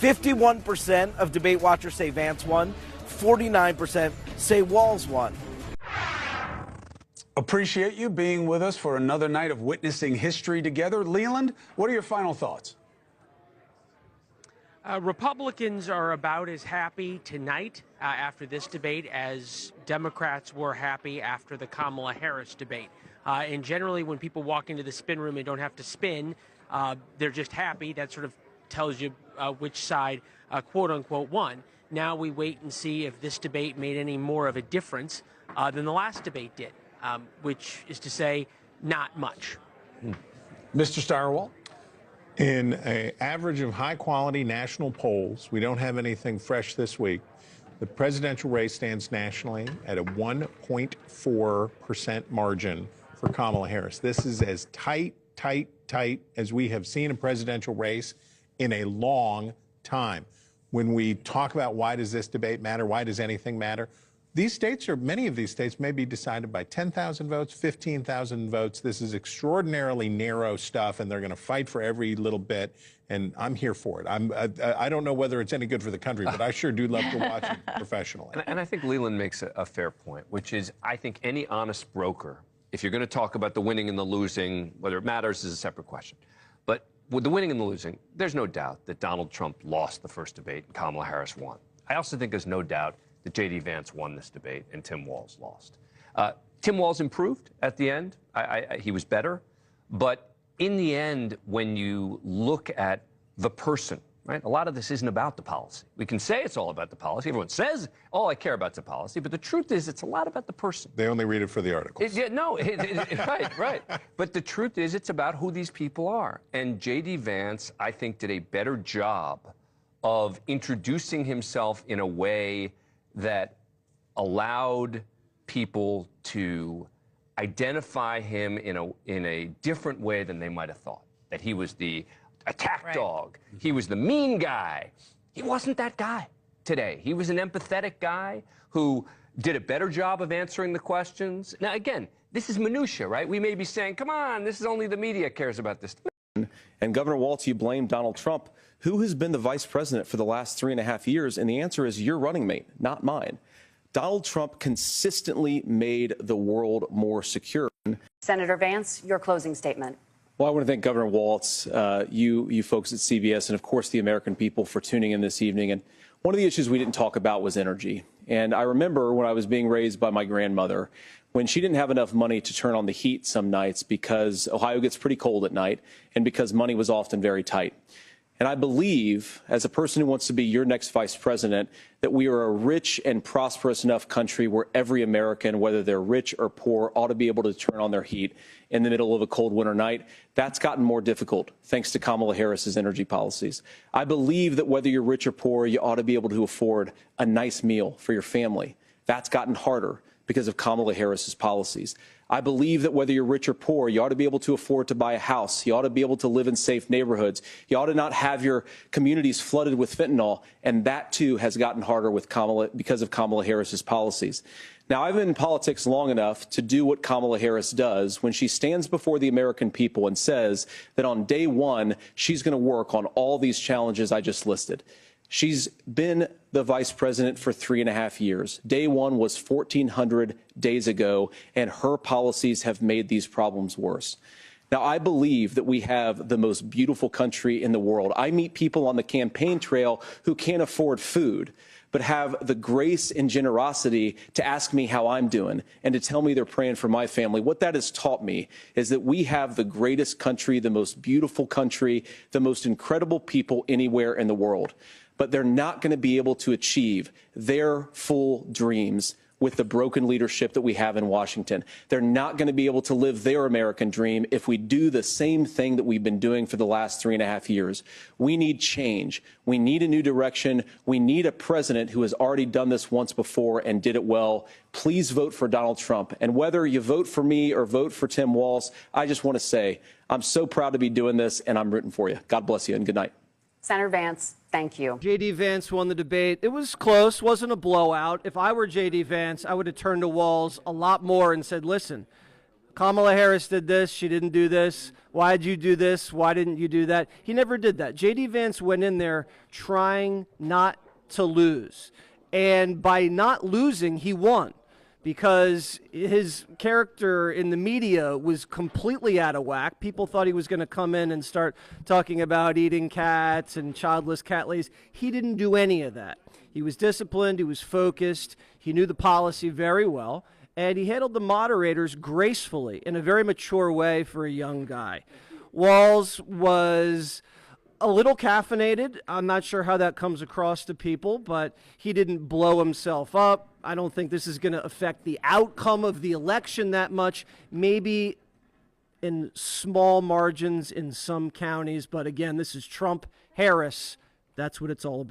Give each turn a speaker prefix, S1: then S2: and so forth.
S1: 51% of debate watchers say Vance won. 49% say Walz won.
S2: Appreciate you being with us for another night of witnessing history together. Leland, what are your final thoughts?
S3: Republicans are about as happy tonight after this debate as Democrats were happy after the Kamala Harris debate. And generally, when people walk into the spin room and don't have to spin, they're just happy. That sort of tells you which side, quote unquote, won. Now we wait and see if this debate made any more of a difference than the last debate did, which is to say, not much.
S2: Mr. Stirewalt?
S4: In an average of high-quality national polls, we don't have anything fresh this week, the presidential race stands nationally at a 1.4% margin for Kamala Harris. This is as tight as we have seen a presidential race in a long time. When we talk about why does this debate matter, why does anything matter, these states, or many of these states, may be decided by 10,000 votes, 15,000 votes. This is extraordinarily narrow stuff, and they're going to fight for every little bit, and I'm here for it. I don't know whether it's any good for the country, but I sure do love to watch it professionally.
S5: And I think Leland makes a fair point, which is I think any honest broker, if you're going to talk about the winning and the losing, whether it matters is a separate question. But with the winning and the losing, there's no doubt that Donald Trump lost the first debate and Kamala Harris won. I also think there's no doubt that J.D. Vance won this debate and Tim Walz lost. Tim Walz improved at the end. He was better. But in the end, when you look at the person, right, a lot of this isn't about the policy. We can say it's all about the policy. Everyone says, all I care about is the policy. But the truth is, it's a lot about the person.
S4: They only read it for the articles.
S5: Right. But the truth is, it's about who these people are. And J.D. Vance, I think, did a better job of introducing himself in a way that allowed people to identify him in a different way than they might have thought. That he was the attack dog. He was the mean guy. He wasn't that guy today. He was an empathetic guy who did a better job of answering the questions. Now, again, this is minutia, right? We may be saying, come on, this is only the media cares about this.
S6: And Governor Walz, you blame Donald Trump. Who has been the vice president for the last 3.5 years? And the answer is your running mate, not mine. Donald Trump consistently made the world more secure.
S7: Senator Vance, your closing statement.
S6: Well, I want to thank Governor Walz, you folks at CBS, and of course the American people for tuning in this evening. And one of the issues we didn't talk about was energy. And I remember when I was being raised by my grandmother, when she didn't have enough money to turn on the heat some nights because Ohio gets pretty cold at night and because money was often very tight. And I believe, as a person who wants to be your next vice president, that we are a rich and prosperous enough country where every American, whether they're rich or poor, ought to be able to turn on their heat in the middle of a cold winter night. That's gotten more difficult thanks to Kamala Harris's energy policies. I believe that whether you're rich or poor, you ought to be able to afford a nice meal for your family. That's gotten harder because of Kamala Harris's policies. I believe that whether you're rich or poor, you ought to be able to afford to buy a house. You ought to be able to live in safe neighborhoods. You ought to not have your communities flooded with fentanyl. And that, too, has gotten harder with because of Kamala Harris's policies. Now, I've been in politics long enough to do what Kamala Harris does when she stands before the American people and says that on day one, she's going to work on all these challenges I just listed. She's been the vice president for 3.5 years. Day one was 1,400 days ago, and her policies have made these problems worse. Now, I believe that we have the most beautiful country in the world. I meet people on the campaign trail who can't afford food, but have the grace and generosity to ask me how I'm doing and to tell me they're praying for my family. What that has taught me is that we have the greatest country, the most beautiful country, the most incredible people anywhere in the world. But they're not going to be able to achieve their full dreams with the broken leadership that we have in Washington. They're not going to be able to live their American dream if we do the same thing that we've been doing for the last 3.5 years. We need change. We need a new direction. We need a president who has already done this once before and did it well. Please vote for Donald Trump. And whether you vote for me or vote for Tim Walz, I just want to say I'm so proud to be doing this, and I'm rooting for you. God bless you, and good night.
S7: Senator Vance, thank you.
S8: J.D. Vance won the debate. It was close, wasn't a blowout. If I were J.D. Vance, I would have turned to Walz a lot more and said, listen, Kamala Harris did this, she didn't do this. Why did you do this? Why didn't you do that? He never did that. J.D. Vance went in there trying not to lose. And by not losing, he won, because his character in the media was completely out of whack. People thought he was going to come in and start talking about eating cats and childless cat ladies. He didn't do any of that. He was disciplined. He was focused. He knew the policy very well. And he handled the moderators gracefully in a very mature way for a young guy. Walz was a little caffeinated. I'm not sure how that comes across to people, but he didn't blow himself up. I don't think this is going to affect the outcome of the election that much. Maybe in small margins in some counties, but again, this is Trump-Harris. That's what it's all about.